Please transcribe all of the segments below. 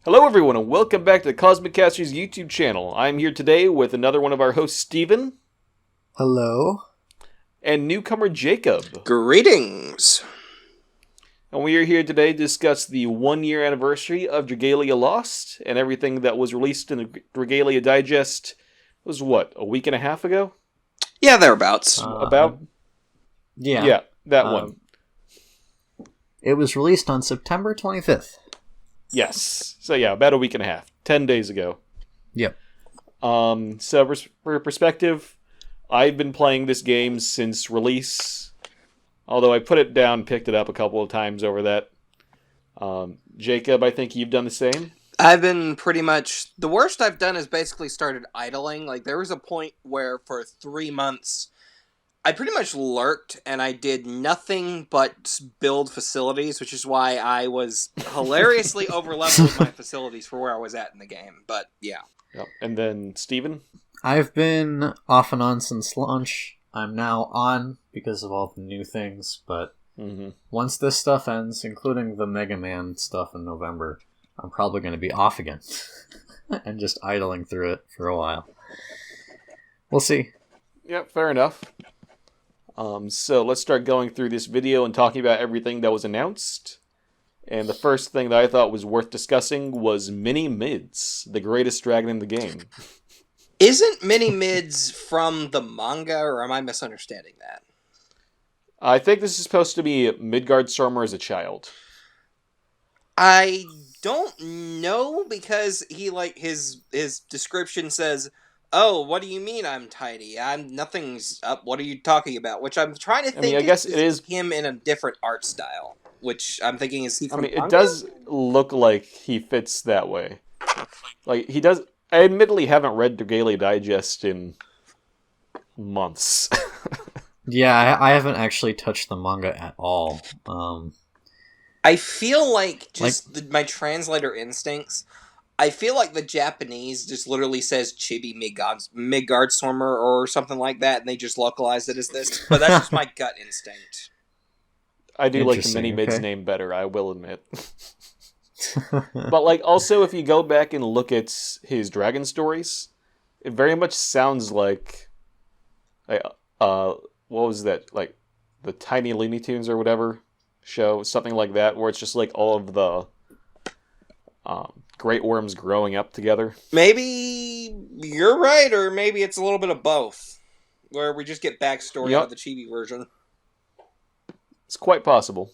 Hello, everyone, and welcome back to the Cosmic Casters YouTube channel. I'm here today with another one of our hosts, Steven, Hello. and newcomer Jacob. Greetings. And we are here today to discuss the 1-year anniversary of Dragalia Lost and everything that was released in the Dragalia Digest. Was what, a week and a half ago? Yeah, thereabouts. Yeah. That one. It was released on September 25th. Yes. So yeah, about a week and a half. 10 days ago. Yep. So for perspective, I've been playing this game since release. Although I put it down, picked it up a couple of times over that. Jacob, I think you've done the same? I've been pretty much... The worst I've done is basically started idling. Like, there was a point where for 3 months, I pretty much lurked, and I did nothing but build facilities, which is why I was hilariously overleveled with my facilities for where I was at in the game. But, yeah. Yep. And then, Steven? I've been off and on since launch. I'm now on because of all the new things, but once this stuff ends, including the Mega Man stuff in November, I'm probably going to be off again and just idling through it for a while. We'll see. Yep, fair enough. So let's start going through this video and talking about everything that was announced. And the first thing that I thought was worth discussing was Mini Mids, the greatest dragon in the game. Isn't Mini Mids from the manga, or am I misunderstanding that? I think this is supposed to be Midgard-Stormer as a child. I don't know, because he, like, his description says, "Oh, what do you mean I'm tiny? Nothing's up. What are you talking about?" Which I'm trying to think. I guess it is him in a different art style. Which I'm thinking is he from manga? It does look like he fits that way. Like, he does... I admittedly haven't read Dragalia Digest in months. Yeah, I haven't actually touched the manga at all. I feel like my translator instincts. I feel like the Japanese just literally says Chibi Midgardstormer or something like that, and they just localized it as this. But that's just my gut instinct. I do like the Mini Mids name better, I will admit. But, like, also, if you go back and look at his dragon stories, it very much sounds like what was that? Like, the Tiny Looney Tunes or whatever show, something like that, where it's just like all of the great worms growing up together. Maybe you're right, or maybe it's a little bit of both, where we just get backstory out of the chibi version. It's quite possible.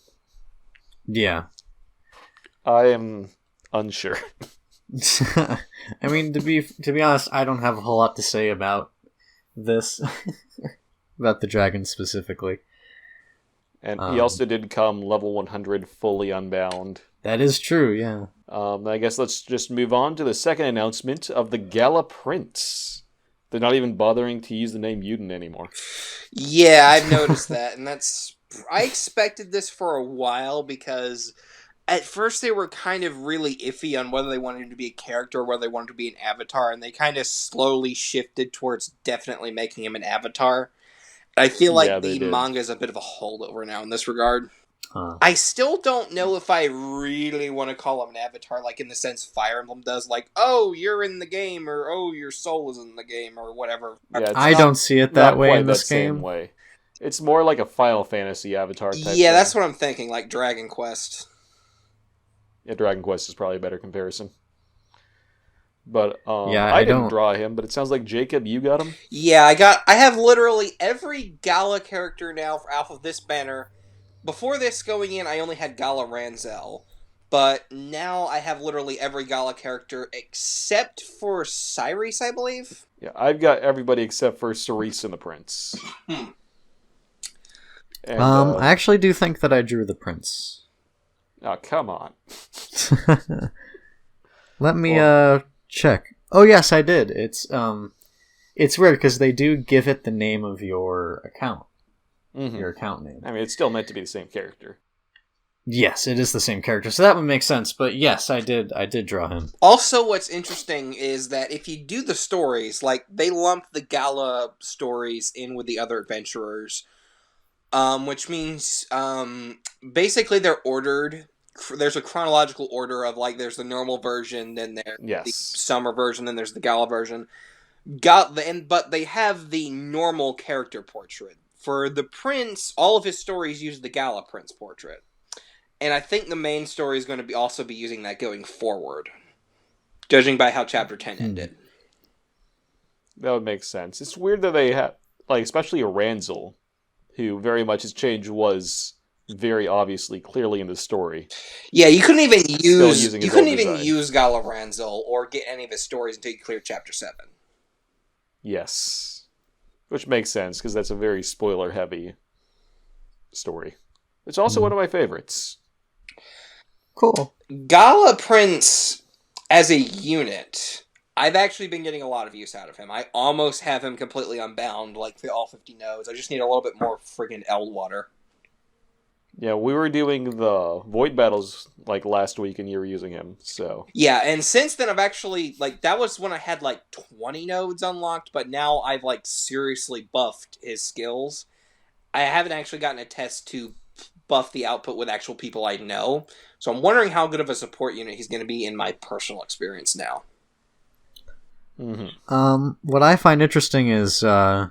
Yeah. I am unsure. I mean, to be honest, I don't have a whole lot to say about this, about the dragon specifically. And he also did come level 100 fully unbound. That is true, yeah. I guess let's just move on to the second announcement of the Gala Prince. They're not even bothering to use the name Yuden anymore. Yeah, I've noticed that, and that's... I expected this for a while, because at first they were kind of really iffy on whether they wanted him to be a character or whether they wanted to be an avatar, and they kind of slowly shifted towards definitely making him an avatar. I feel like the manga is a bit of a holdover now in this regard. I still don't know if I really want to call him an avatar, like in the sense Fire Emblem does, like, oh, you're in the game, or oh, your soul is in the game, or whatever. Yeah, I don't see it that way in this game. Same way. It's more like a Final Fantasy avatar type thing. That's what I'm thinking, like Dragon Quest. Yeah, Dragon Quest is probably a better comparison. But I didn't draw him, but it sounds like Jacob, you got him? Yeah, I have literally every Gala character now off of this banner. Before this going in, I only had Gala Ranzel. But now I have literally every Gala character except for Cyrus, I believe. Yeah, I've got everybody except for Cerise and the Prince. And, I actually do think that I drew the prince. Oh, come on. Let me check. Oh yes, I did. It's weird because they do give it the name of your account. Your account name. I mean, it's still meant to be the same character. Yes, it is the same character, so that would make sense. But yes, I did draw him. Also, what's interesting is that if you do the stories, like, they lump the Gala stories in with the other adventurers, which means basically they're ordered there's a chronological order of, like, there's the normal version, then there's the summer version, then there's the gala version. But they have the normal character portrait. For the prince, all of his stories use the gala prince portrait. And I think the main story is going to also be using that going forward, judging by how Chapter 10 ended. That would make sense. It's weird that they have, like, especially a Ranzel, who very much his change was very obviously, clearly in the story. Yeah, you couldn't even use Gala Ranzel or get any of his stories until you clear Chapter 7. Yes. Which makes sense, because that's a very spoiler-heavy story. It's also one of my favorites. Cool. Gala Prince, as a unit, I've actually been getting a lot of use out of him. I almost have him completely unbound, like for all 50 nodes. I just need a little bit more friggin' Eld water. Yeah, we were doing the Void Battles, like, last week, and you were using him, so... Yeah, and since then I've actually, like, that was when I had, like, 20 nodes unlocked, but now I've, like, seriously buffed his skills. I haven't actually gotten a test to buff the output with actual people I know, so I'm wondering how good of a support unit he's going to be in my personal experience now. Mm-hmm. What I find interesting is, I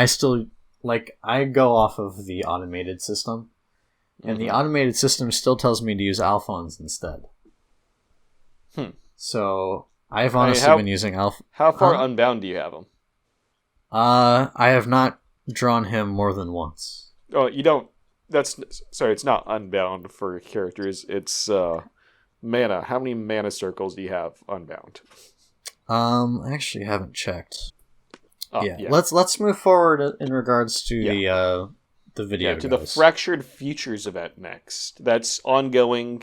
still, like, I go off of the automated system. And the automated system still tells me to use Alphonse instead. So, I've honestly been using Alphonse. How far unbound do you have him? I have not drawn him more than once. Oh, you don't... Sorry, it's not unbound for characters. It's mana. How many mana circles do you have unbound? I actually haven't checked. Yeah. Let's move forward in regards to the video to the Fractured Futures event next. That's ongoing,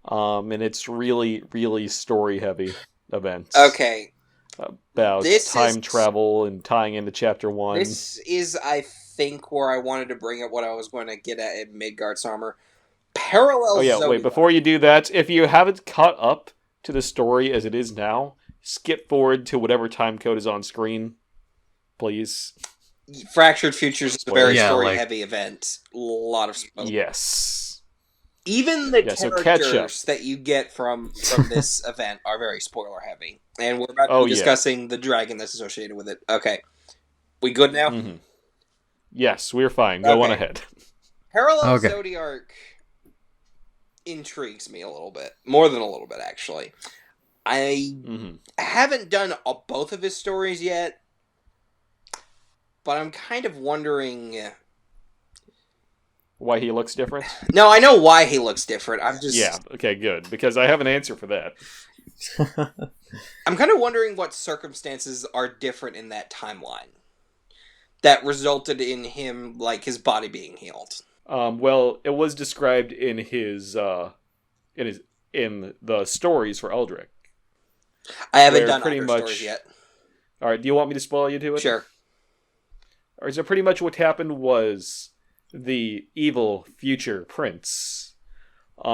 and it's really, really story-heavy event. Okay. About time travel and tying into Chapter 1. This is, I think, where I wanted to bring up what I was going to get at in Midgard's Armor. Parallel Zodiac. Wait, before you do that, if you haven't caught up to the story as it is now, skip forward to whatever time code is on screen, please. Fractured Futures is a very story-heavy event. A lot of spoilers. Yes. Even the characters that you get from this event are very spoiler-heavy. And we're about to be discussing the dragon that's associated with it. Okay. We good now? Mm-hmm. Yes, we're fine. Go on ahead. Parallel Zodiac intrigues me a little bit. More than a little bit, actually. I haven't done both of his stories yet. But I'm kind of wondering... Why he looks different? No, I know why he looks different. I'm just... Yeah, okay, good. Because I have an answer for that. I'm kind of wondering what circumstances are different in that timeline that resulted in him, like, his body being healed. Well, it was described in his in the stories for Eldrick. I haven't done pretty much stories yet. Alright, do you want me to spoil you to it? Sure. Alright, so pretty much what happened was the evil future prince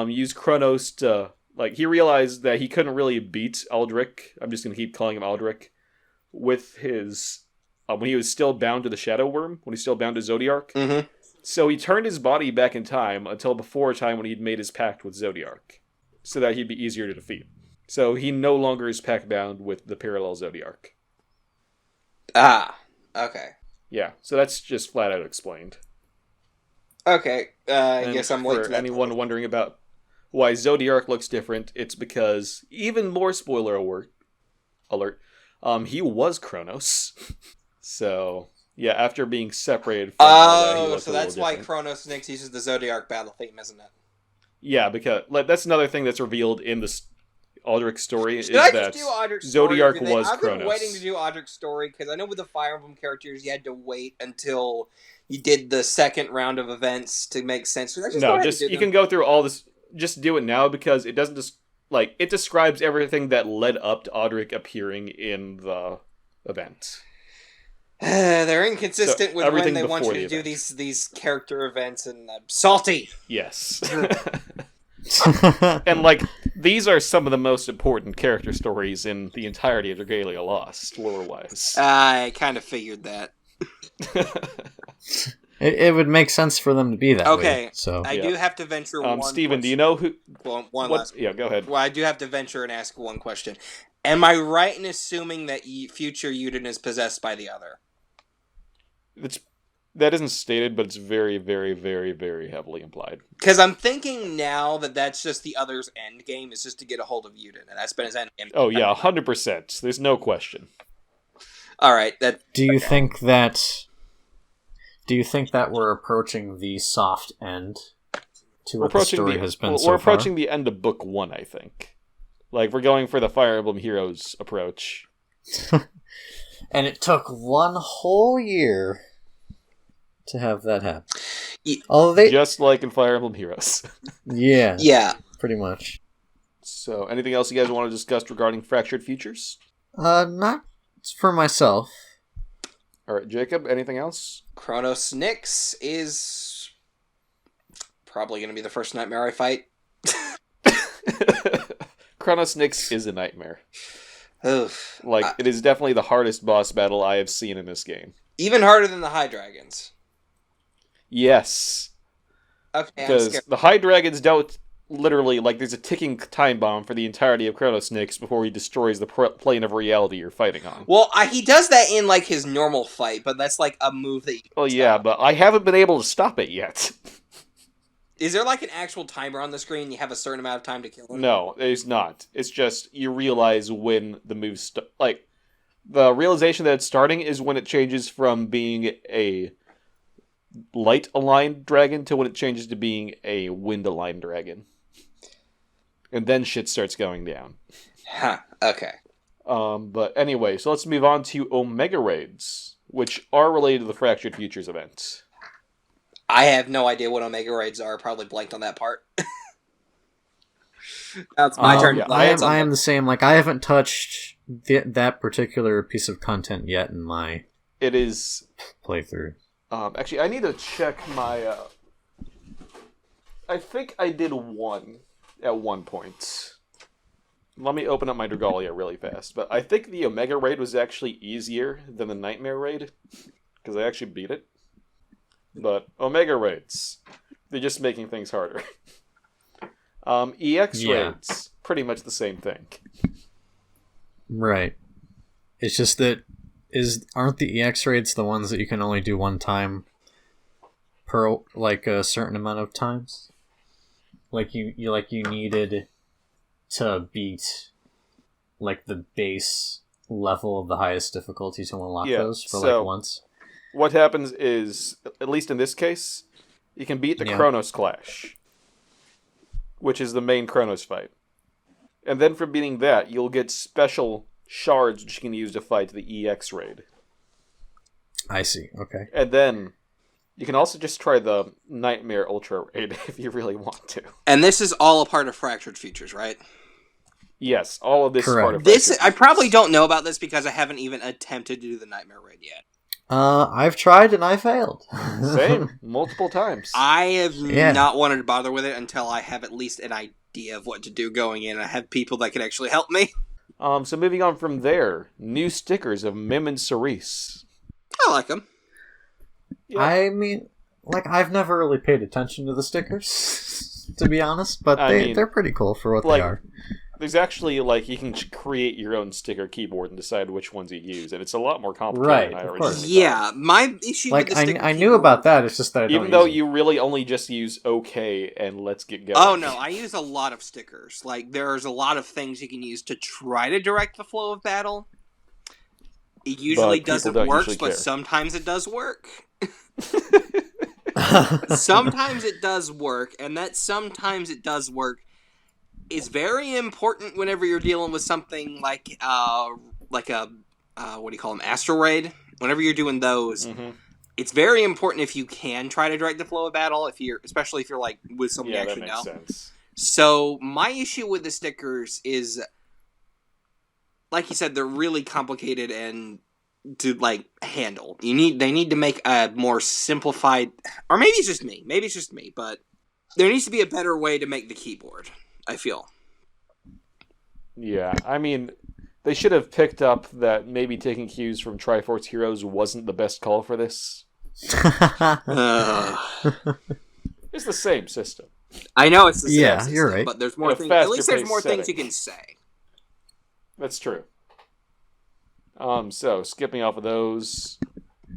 used Kronos to, like, he realized that he couldn't really beat Eldrick. I'm just going to keep calling him Eldrick. With his, when he was still bound to the Shadow Worm, when he's still bound to Zodiac. Mm-hmm. So he turned his body back in time until before a time when he'd made his pact with Zodiac, so that he'd be easier to defeat. So he no longer is pact bound with the parallel Zodiac. Ah, okay. Yeah, so that's just flat out explained. Okay, I guess I'm late to that. For anyone wondering about why Zodiac looks different, it's because, even more spoiler alert, he was Kronos. So, yeah, after being separated from so that's why Kronos Nyx uses the Zodiac battle theme, isn't it? Yeah, because that's another thing that's revealed in the Aldrich's story. Zodiac was Kronos. I've been waiting to do Aldrich's story, because I know with the Fire Emblem characters, you had to wait until you did the second round of events to make sense. So you can go through all this. Just do it now, because it doesn't just it describes everything that led up to Aldrich appearing in the event. They're inconsistent with when they want you to do these character events, and I'm salty. Yes. And these are some of the most important character stories in the entirety of Dragalia Lost, lore-wise. I kind of figured that. It would make sense for them to be that way. Okay, so I do have to venture one Steven, question. do you know who... One last... Yeah, go ahead. Well, I do have to venture and ask one question. Am I right in assuming that future Yuden is possessed by the other? That isn't stated, but it's very, very, very, very heavily implied. Because I'm thinking now that that's just the other's end game, is just to get a hold of Yuden, and that's been his end game. Oh yeah, 100%. There's no question. All right. Do you think that we're approaching the soft end to what the story has been so far? We're approaching the end of book 1, I think. Like, we're going for the Fire Emblem Heroes approach. And it took one whole year to have that happen. Just like in Fire Emblem Heroes. Yeah, pretty much. So, anything else you guys want to discuss regarding Fractured Futures? Not for myself. Alright, Jacob, anything else? Chronos Nyx is probably going to be the first nightmare I fight. Chronos Nyx is a nightmare. Oof. It is definitely the hardest boss battle I have seen in this game. Even harder than the High Dragons. Yes. Okay, because the High Dragons don't literally, there's a ticking time bomb for the entirety of Chronos Nyx before he destroys the plane of reality you're fighting on. Well, he does that in, his normal fight, but that's, a move that you can stop. Yeah, but I haven't been able to stop it yet. Is there, an actual timer on the screen? You have a certain amount of time to kill him? No, there's not. It's just, you realize when the moves the realization that it's starting is when it changes from being a light-aligned dragon to when it changes to being a wind-aligned dragon. And then shit starts going down. Huh, okay. But anyway, so let's move on to Omega Raids, which are related to the Fractured Futures event. I have no idea what Omega Raids are. Probably blanked on that part. Now it's my turn. Yeah. I am the same. I haven't touched that particular piece of content yet in my playthrough. Actually, I need to check my... I think I did one at one point. Let me open up my Dragalia really fast. But I think the Omega Raid was actually easier than the Nightmare Raid, because I actually beat it. But Omega Raids, they're just making things harder. EX Raids, pretty much the same thing. Right. It's just that aren't the EX raids the ones that you can only do one time per a certain amount of times? You needed to beat the base level of the highest difficulty to unlock those for once. What happens is, at least in this case, you can beat the Chronos Clash, which is the main Chronos fight. And then from beating that, you'll get special shards which you can use to fight the EX raid. I see, okay. And then you can also just try the Nightmare Ultra raid if you really want to. And this is all a part of Fractured Futures, right? Yes, all of this Correct. is part of Fractured Futures. I probably don't know about this because I haven't even attempted to do the Nightmare raid yet. I've tried and I failed. Same, multiple times. I have not wanted to bother with it until I have at least an idea of what to do going in. I have people that can actually help me. So moving on from there, new stickers of Mim and Cerise. I like them. Yeah. I mean, I've never really paid attention to the stickers, to be honest, but they're pretty cool for what they are. There's actually, you can create your own sticker keyboard and decide which ones you use, and it's a lot more complicated than I originally thought. Yeah, my issue with the sticker I knew about that, it's just that I don't Even though you really only just use OK and let's get going. Oh, no, I use a lot of stickers. There's a lot of things you can use to try to direct the flow of battle. It usually doesn't work, but sometimes it does work. Sometimes it does work, and that sometimes it does work is very important whenever you're dealing with something like a what do you call them, Astral Raid. Whenever you're doing those, it's very important if you can try to direct the flow of battle. Especially if you're with someone you actually know. Sense. So my issue with the stickers is, like you said, they're really complicated and to handle. They need to make a more simplified, or maybe it's just me, but there needs to be a better way to make the keyboard, I feel. Yeah, I mean, they should have picked up that maybe taking cues from Triforce Heroes wasn't the best call for this. It's the same system. I know it's the same Yeah, system, you're right. but there's more things. At least there's more things you setting. can say. That's true. So skipping off of those,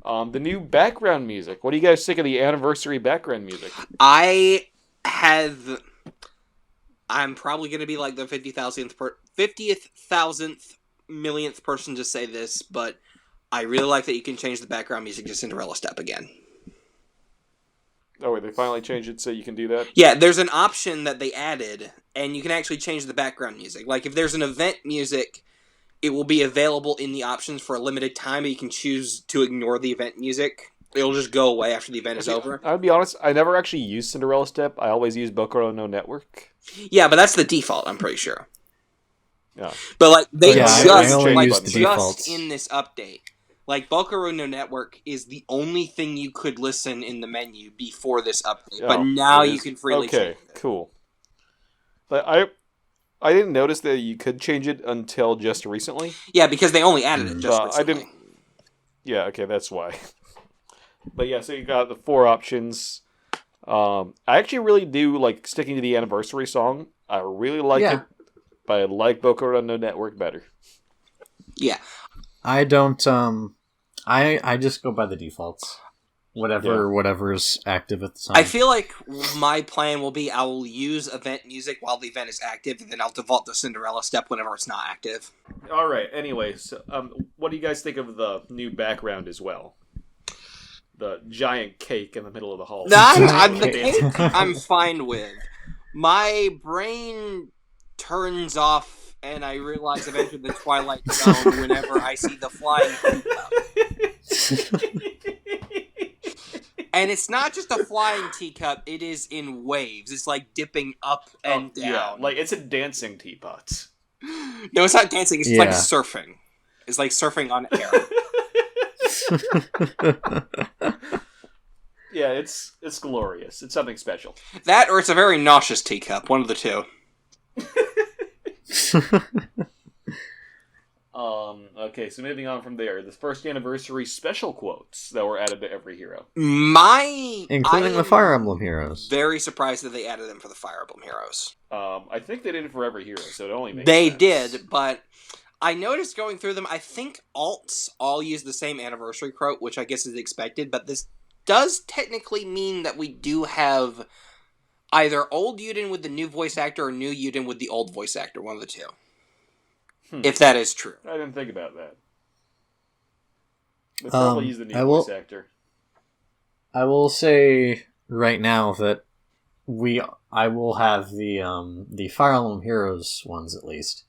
the new background music. What do you guys think of the anniversary background music? I'm probably going to be like the 50th millionth person to say this, but I really like that you can change the background music to Cinderella Step again. Oh, wait, they finally changed it so you can do that? Yeah, there's an option that they added, and you can actually change the background music. Like, if there's an event music, it will be available in the options for a limited time, but you can choose to ignore the event music. It'll just go away after the event is over. I'll be honest, I never actually used Cinderella Step. I always use Boku no Network. Yeah, but that's the default, I'm pretty sure. Yeah. But, like, they just defaults. in this update. Like, Boku no Network is the only thing you could listen in the menu before this update. But now you can freely change it. Cool. But I didn't notice that you could change it until just recently. Yeah, because they only added it just recently. I didn't. Yeah, okay, that's why. But yeah, so you got the 4 options. I actually really do like sticking to the anniversary song. I really like it, but I like Boku no Network better. Yeah. I don't, I just go by the defaults. Whatever's active at the time. I feel like my plan will be I will use event music while the event is active, and then I'll default to Cinderella Step whenever it's not active. All right. Anyways, what do you guys think of the new background as well? The giant cake in the middle of the hall. No, the cake I'm fine with. My brain turns off, and I realize I've entered the Twilight Zone whenever I see the flying teacup. And it's not just a flying teacup, it is in waves. It's like dipping up and down. Yeah, like it's a dancing teapot. No, it's not dancing, it's like surfing. It's like surfing on air. Yeah, it's glorious. It's something special. That or it's a very nauseous teacup, one of the two. Okay, so moving on from there, the first anniversary special quotes that were added to every hero. Including the Fire Emblem heroes. Very surprised that they added them for the Fire Emblem heroes. I think they did it for every hero, so it only makes They sense. did, but I noticed going through them, I think alts all use the same anniversary quote, which I guess is expected, but this does technically mean that we do have either old Yuden with the new voice actor or new Yuden with the old voice actor, one of the two. If that is true. I didn't think about that. They probably use the new voice actor. I will say right now that I will have the Fire Emblem Heroes ones at least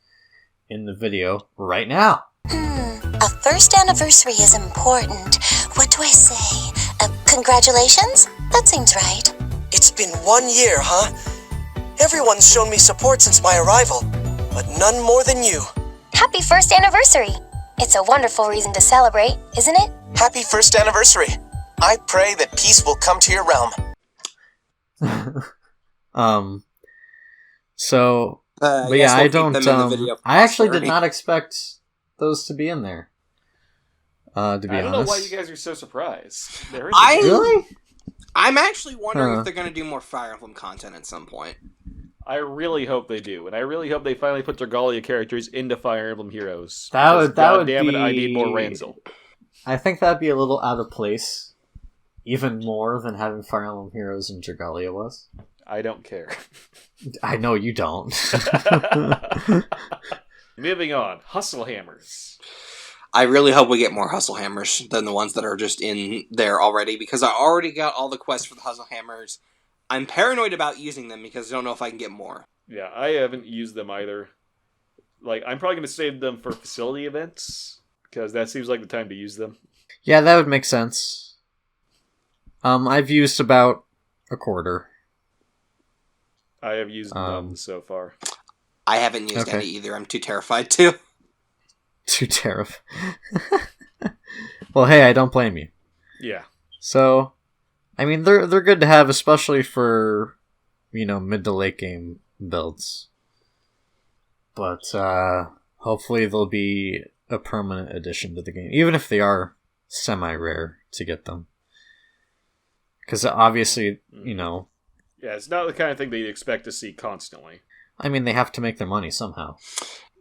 in the video right now. A first anniversary is important. What do I say? Congratulations? That seems right. It's been 1 year, huh? Everyone's shown me support since my arrival, but none more than you. Happy first anniversary! It's a wonderful reason to celebrate, isn't it? Happy first anniversary! I pray that peace will come to your realm. But yeah, I don't. I actually did not expect those to be in there. To be honest, I don't know why you guys are so surprised. Really? I'm actually wondering if they're going to do more Fire Emblem content at some point. I really hope they do, and I really hope they finally put Dragalia characters into Fire Emblem Heroes. That would damn be... it, I need more Ranzel. I think that'd be a little out of place, even more than having Fire Emblem Heroes in Dragalia was. I don't care. I know you don't. Moving on, Hustle Hammers. I really hope we get more Hustle Hammers than the ones that are just in there already, because I already got all the quests for the Hustle Hammers. I'm paranoid about using them because I don't know if I can get more. Yeah, I haven't used them either. Like, I'm probably going to save them for facility events, because that seems like the time to use them. Yeah, that would make sense. I've used about a quarter. I have used none so far. I haven't used any either. I'm too terrified to. Too terrified. Well, hey, I don't blame you. Yeah. So, I mean, they're good to have, especially for, mid to late game builds. But hopefully they'll be a permanent addition to the game, even if they are semi-rare to get them. Because obviously, you know... Yeah, it's not the kind of thing that you'd expect to see constantly. I mean, they have to make their money somehow.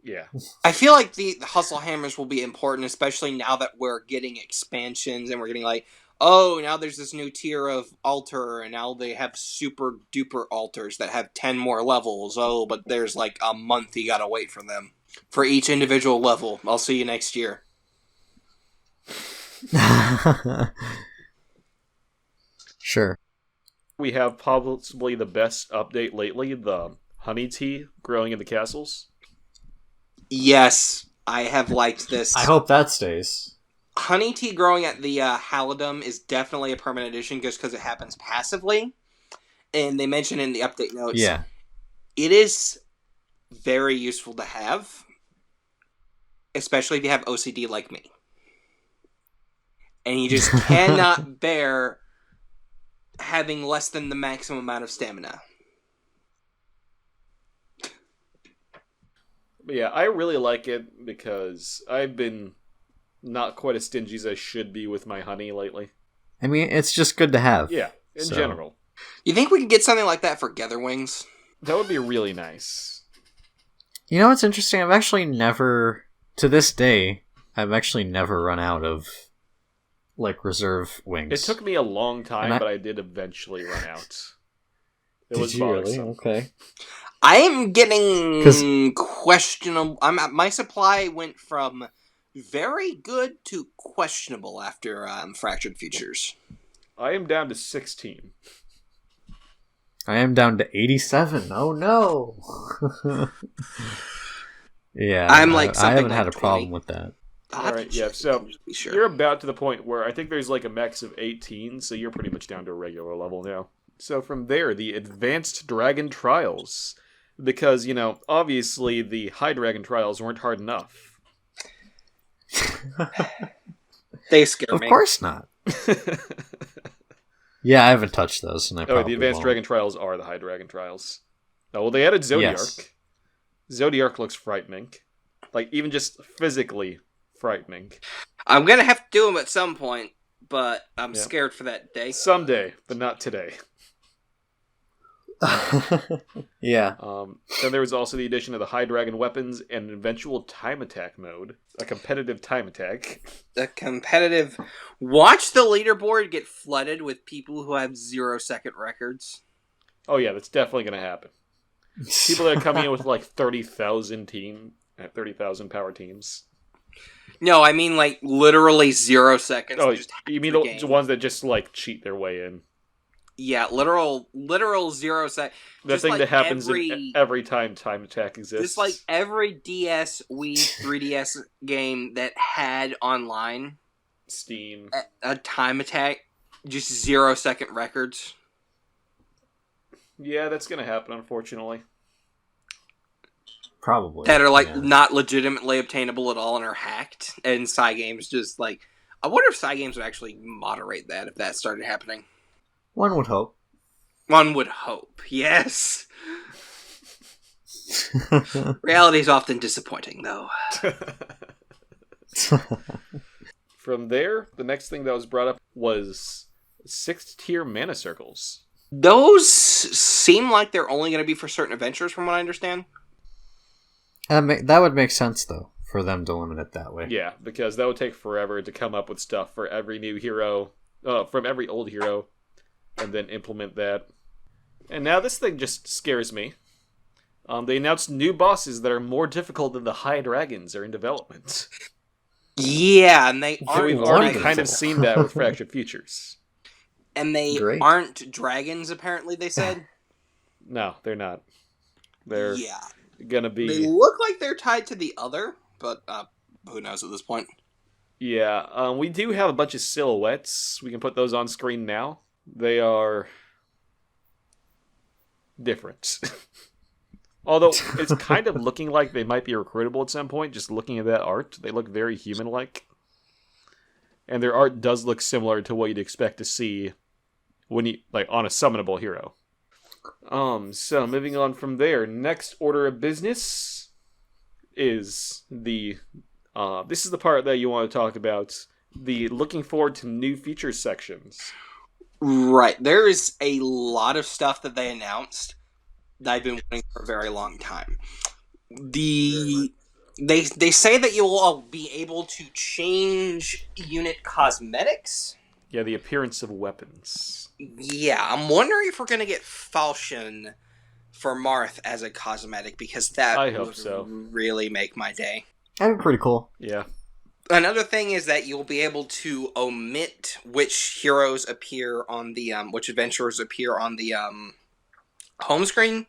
Yeah. I feel like the hustle hammers will be important, especially now that we're getting expansions and we're getting like, oh, now there's this new tier of altar, and now they have super duper altars that have 10 more levels. Oh, but there's like a month you gotta wait for them. For each individual level. I'll see you next year. Sure. We have possibly the best update lately, the honey tea growing in the castles. Yes, I have liked this. I hope that stays. Honey tea growing at the Halidom is definitely a permanent addition just because it happens passively. And they mention in the update notes, yeah, it is very useful to have, especially if you have OCD like me. And you just cannot bear having less than the maximum amount of stamina. But yeah, I really like it because I've been not quite as stingy as I should be with my honey lately. I mean, it's just good to have. Yeah, in general. You think we could get something like that for Gatherwings? That would be really nice. You know what's interesting? I've actually never, to this day, I've actually never run out of, like, reserve wings. It took me a long time, but I did eventually run out. It was bothersome. Really? Okay. I am getting questionable. My supply went from very good to questionable after Fractured Futures. I am down to 16. I am down to 87. Oh no! Yeah, I'm like I haven't like had a 20. problem with that. Alright, yeah, so sure. You're about to the point where I think there's like a max of 18, so you're pretty much down to a regular level now. So from there, the Advanced Dragon Trials. Because, you know, obviously the High Dragon Trials weren't hard enough. They scare me. Of course not. Yeah, I haven't touched those. And I the Advanced Dragon Trials are the High Dragon Trials. Oh, well, they added Zodiark. Yes. Zodiark looks frightening. Like, even just physically frightening. I'm gonna have to do them at some point, but I'm scared for that day. Someday, but not today. Yeah. Then there was also the addition of the High Dragon weapons and an eventual time attack mode. A competitive time attack. The competitive... Watch the leaderboard get flooded with people who have 0-second records. Oh yeah, that's definitely going to happen. People that are coming in with like 30,000 power teams. No, I mean like literally 0 seconds. Oh, you mean the ones that just like cheat their way in? Yeah, literal 0 seconds. That thing like that happens every time time attack exists. Just like every DS, Wii, 3DS game that had online Steam a time attack, just 0-second records. Yeah, that's gonna happen, unfortunately. Probably. That are like not legitimately obtainable at all and are hacked. And Cygames just like, I wonder if Cygames would actually moderate that if that started happening. One would hope. One would hope, yes. Reality is often disappointing, though. From there, the next thing that was brought up was 6th tier mana circles. Those seem like they're only going to be for certain adventures, from what I understand. That would make sense, though, for them to limit it that way. Yeah, because that would take forever to come up with stuff for every new hero, from every old hero, and then implement that. And now this thing just scares me. They announced new bosses that are more difficult than the High Dragons are in development. Yeah, and they aren't. We've already kind of seen that with Fractured Futures. And they aren't dragons, apparently, they said? No, they're not. They're gonna be... They look like they're tied to the other, but who knows at this point. Yeah, we do have a bunch of silhouettes. We can put those on screen now. They are different. Although, it's kind of looking like they might be recruitable at some point, just looking at that art. They look very human-like. And their art does look similar to what you'd expect to see when you, like, on a summonable hero. So, moving on from there, next order of business is the... this is the part that you want to talk about. The looking forward to new features sections. Right. There is a lot of stuff that they announced that I've been wanting for a very long time. They say that you'll all be able to change unit cosmetics. Yeah, the appearance of weapons. Yeah, I'm wondering if we're going to get falchion for Marth as a cosmetic, because that I hope would so. really make my day. That'd be pretty cool. Yeah. Another thing is that you'll be able to omit which heroes appear on the which adventurers appear on the home screen.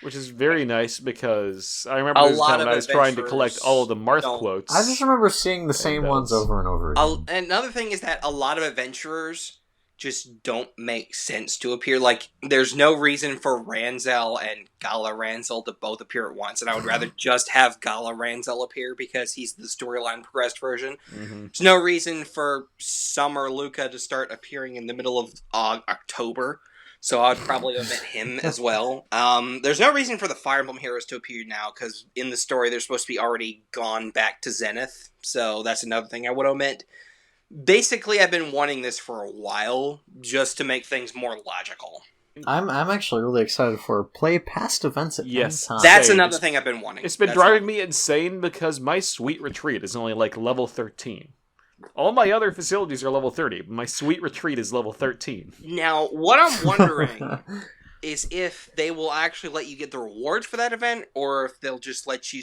Which is very nice, because I remember this time when I was trying to collect all of the Marth quotes. I just remember seeing the same ones over and over again. Another thing is that a lot of adventurers just don't make sense to appear. Like, there's no reason for Ranzel and Gala Ranzel to both appear at once, and I would rather just have Gala Ranzel appear because he's the storyline progressed version. Mm-hmm. There's no reason for Summer Luca to start appearing in the middle of October, so I would probably omit him as well. There's no reason for the Fire Emblem heroes to appear now, because in the story they're supposed to be already gone back to Zenith, so that's another thing I would omit. Basically, I've been wanting this for a while, just to make things more logical. I'm actually really excited for play past events at any time. That's another thing I've been wanting. It's been driving me insane, because my Sweet Retreat is only like level 13. All my other facilities are level 30, but my Sweet Retreat is level 13. Now, what I'm wondering is if they will actually let you get the rewards for that event, or if they'll just let you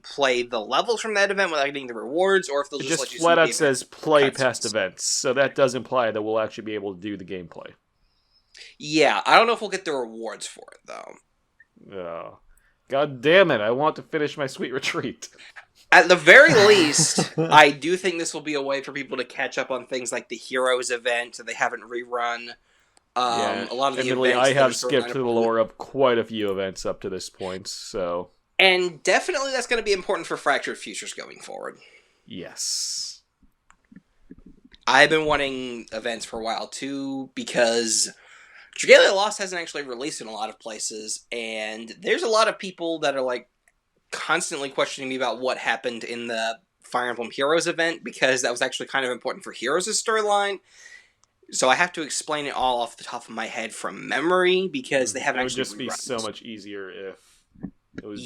play the levels from that event without getting the rewards, or if they'll just let you flat out says play past events, so that does imply that we'll actually be able to do the gameplay. Yeah, I don't know if we'll get the rewards for it, though. Oh. God damn it, I want to finish my Sweet Retreat. At the very least, I do think this will be a way for people to catch up on things like the Heroes event that they haven't rerun. A lot of the events I have skipped through the lore of quite a few events up to this point, so... And definitely that's going to be important for Fractured Futures going forward. Yes. I've been wanting events for a while, too, because Dragalia Lost hasn't actually released in a lot of places, and there's a lot of people that are, like, constantly questioning me about what happened in the Fire Emblem Heroes event, because that was actually kind of important for Heroes' storyline. So I have to explain it all off the top of my head from memory, because they haven't actually rerun. It would just be so much easier if it was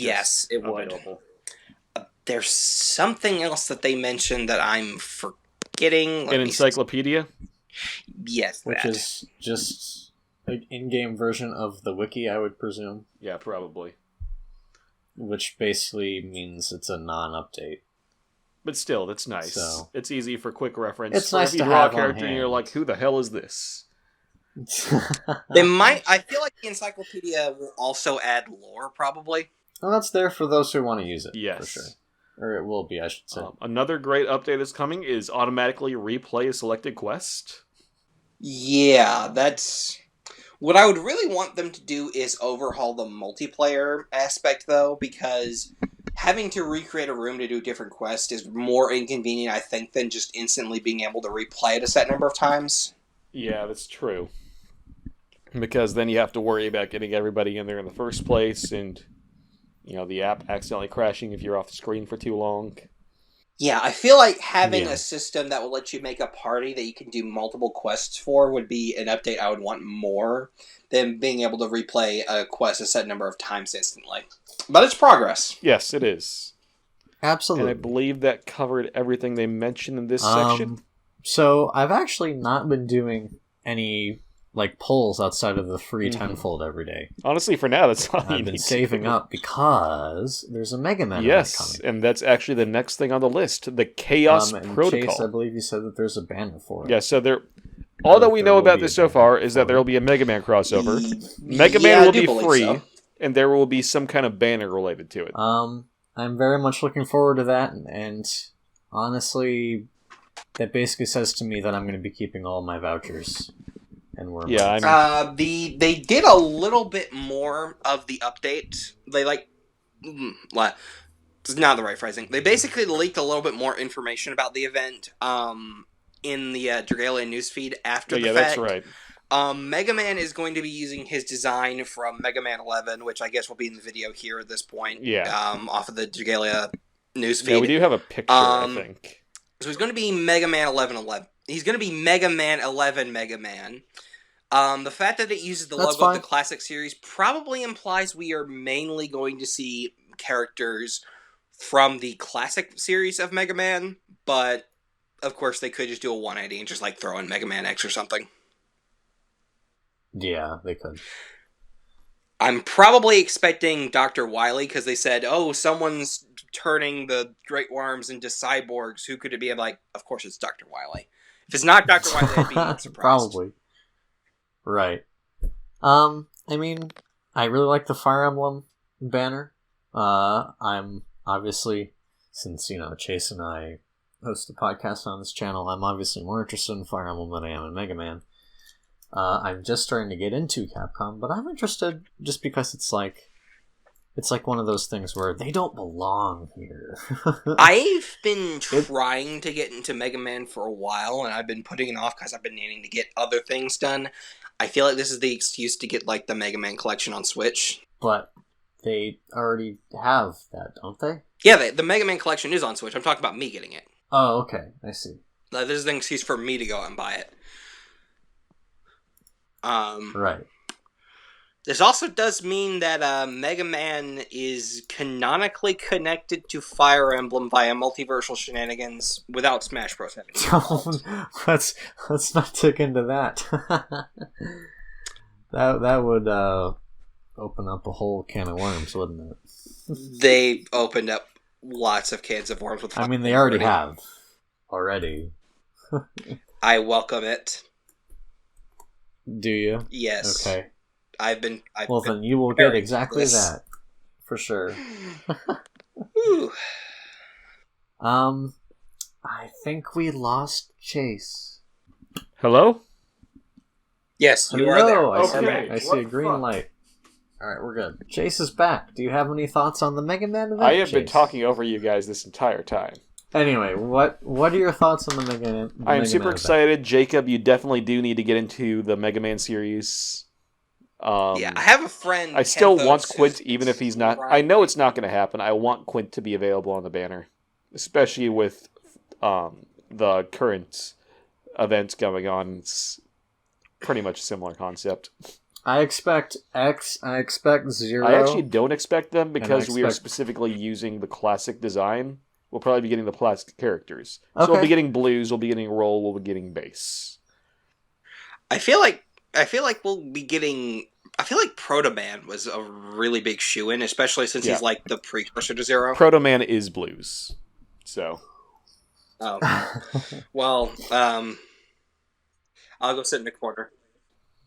it available. Would. There's something else that they mentioned that I'm forgetting. An encyclopedia? Yes, which is just an in-game version of the wiki, I would presume. Yeah, probably. Which basically means it's a non-update. But still, that's nice. So, it's easy for quick reference. It's nice if you to draw have a character on and you're like, who the hell is this? They might... I feel like the encyclopedia will also add lore, probably. Well, that's there for those who want to use it. Yes. For sure. Or it will be, I should say. Another great update that's coming is automatically replay a selected quest. Yeah, that's... What I would really want them to do is overhaul the multiplayer aspect, though, because having to recreate a room to do a different quest is more inconvenient, I think, than just instantly being able to replay it a set number of times. Yeah, that's true. Because then you have to worry about getting everybody in there in the first place, and, you know, the app accidentally crashing if you're off the screen for too long. Yeah, I feel like having a system that will let you make a party that you can do multiple quests for would be an update I would want more than being able to replay a quest a set number of times instantly. But it's progress. Yes, it is. Absolutely. And I believe that covered everything they mentioned in this section. So, I've actually not been doing any polls outside of the free tenfold every day. Honestly, for now, that's all I've been saving up because there's a Mega Man event coming. Yes, and that's actually the next thing on the list, the Chaos Protocol. Chase, I believe you said that there's a banner for it. Yeah, so all that we know about this so far is that there will be a Mega Man crossover. Mega Man will be free, and there will be some kind of banner related to it. I'm very much looking forward to that, and honestly, that basically says to me that I'm going to be keeping all my vouchers. And we're they did a little bit more of the update. They it's not the right phrasing. They basically leaked a little bit more information about the event in the Dragalia newsfeed after the fact. Yeah, that's right. Mega Man is going to be using his design from Mega Man 11, which I guess will be in the video here at this point. Yeah. Off of the Dragalia newsfeed. Yeah, we do have a picture, I think. So he's going to be Mega Man 11 He's going to be Mega Man 11 Mega Man. The fact that it uses the logo of the classic series probably implies we are mainly going to see characters from the classic series of Mega Man, but of course they could just do a 180 and just like throw in Mega Man X or something. Yeah, they could. I'm probably expecting Dr. Wily because they said, oh, someone's turning the Great Worms into cyborgs. Who could it be? I'm like, of course it's Dr. Wily. If it's not Dr. Wily, I'd be surprised. Probably. Right. I mean, I really like the Fire Emblem banner. I'm obviously, since, Chase and I host a podcast on this channel, I'm obviously more interested in Fire Emblem than I am in Mega Man. I'm just starting to get into Capcom, but I'm interested just because it's like one of those things where they don't belong here. I've been trying to get into Mega Man for a while, and I've been putting it off because I've been needing to get other things done. I feel like this is the excuse to get, like, the Mega Man collection on Switch. But they already have that, don't they? Yeah, the Mega Man collection is on Switch. I'm talking about me getting it. Oh, okay. I see. This is an excuse for me to go out and buy it. Right. This also does mean that Mega Man is canonically connected to Fire Emblem via multiversal shenanigans without Smash Bros. Let's not dig into that. that would open up a whole can of worms, wouldn't it? They opened up lots of cans of worms with Fire Emblem. I mean, they already have. Already. I welcome it. Do you? Yes. Okay. Well, then you will get exactly that. For sure. I think we lost Chase. Hello? Yes, you are there. I see a green light. Alright, we're good. Chase is back. Do you have any thoughts on the Mega Man event? I have been talking over you guys this entire time. Anyway, what are your thoughts on the Mega Man? I am super excited. Jacob, you definitely do need to get into the Mega Man series. Yeah, I have a friend. I still want Quint, even if he's not. I know it's not going to happen. I want Quint to be available on the banner, especially with the current events going on. It's pretty much a similar concept. I expect X. I expect Zero. I actually don't expect them because we are specifically using the classic design. We'll probably be getting the plastic characters. Okay. So we'll be getting Blues, we'll be getting Roll, we'll be getting Bass. I feel like we'll be getting. I feel like Proto Man was a really big shoe-in, especially since he's like the precursor to Zero. Proto Man is Blues, so. Oh, well, I'll go sit in the corner.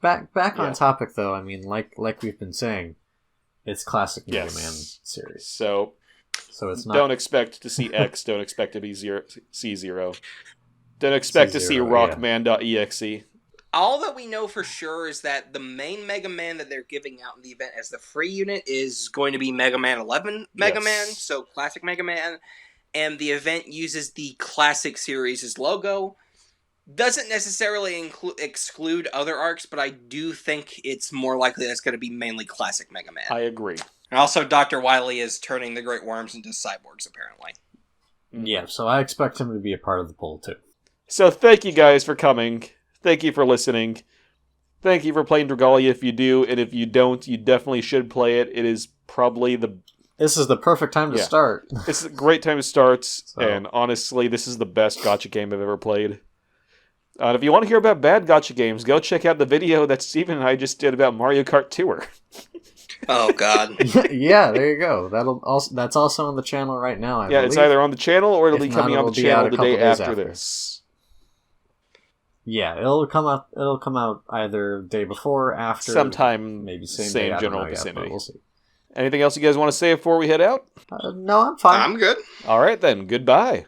Back on topic though. I mean, like we've been saying, it's classic Mega Man series. So it's not. Don't expect to see X. Don't expect to be see Zero. Don't expect to see Rockman.exe. All that we know for sure is that the main Mega Man that they're giving out in the event as the free unit is going to be Mega Man 11 Mega Man, so classic Mega Man, and the event uses the classic series' logo. Doesn't necessarily exclude other arcs, but I do think it's more likely that it's going to be mainly classic Mega Man. I agree. And also, Dr. Wily is turning the Great Worms into cyborgs, apparently. Yeah, so I expect him to be a part of the poll, too. So thank you guys for coming. Thank you for listening. Thank you for playing Dragalia if you do, and if you don't, you definitely should play it. It is probably This is the perfect time to start. This is a great time to start, and honestly, this is the best gacha game I've ever played. And if you want to hear about bad gacha games, go check out the video that Steven and I just did about Mario Kart Tour. Oh, God. Yeah, there you go. That's also on the channel right now, I believe. It's either on the channel or it'll be coming on the channel the day after this. Yeah, it'll come out either day before, after, sometime, maybe same general vicinity. We'll see. Anything else you guys want to say before we head out? No, I'm fine. I'm good. All right then. Goodbye.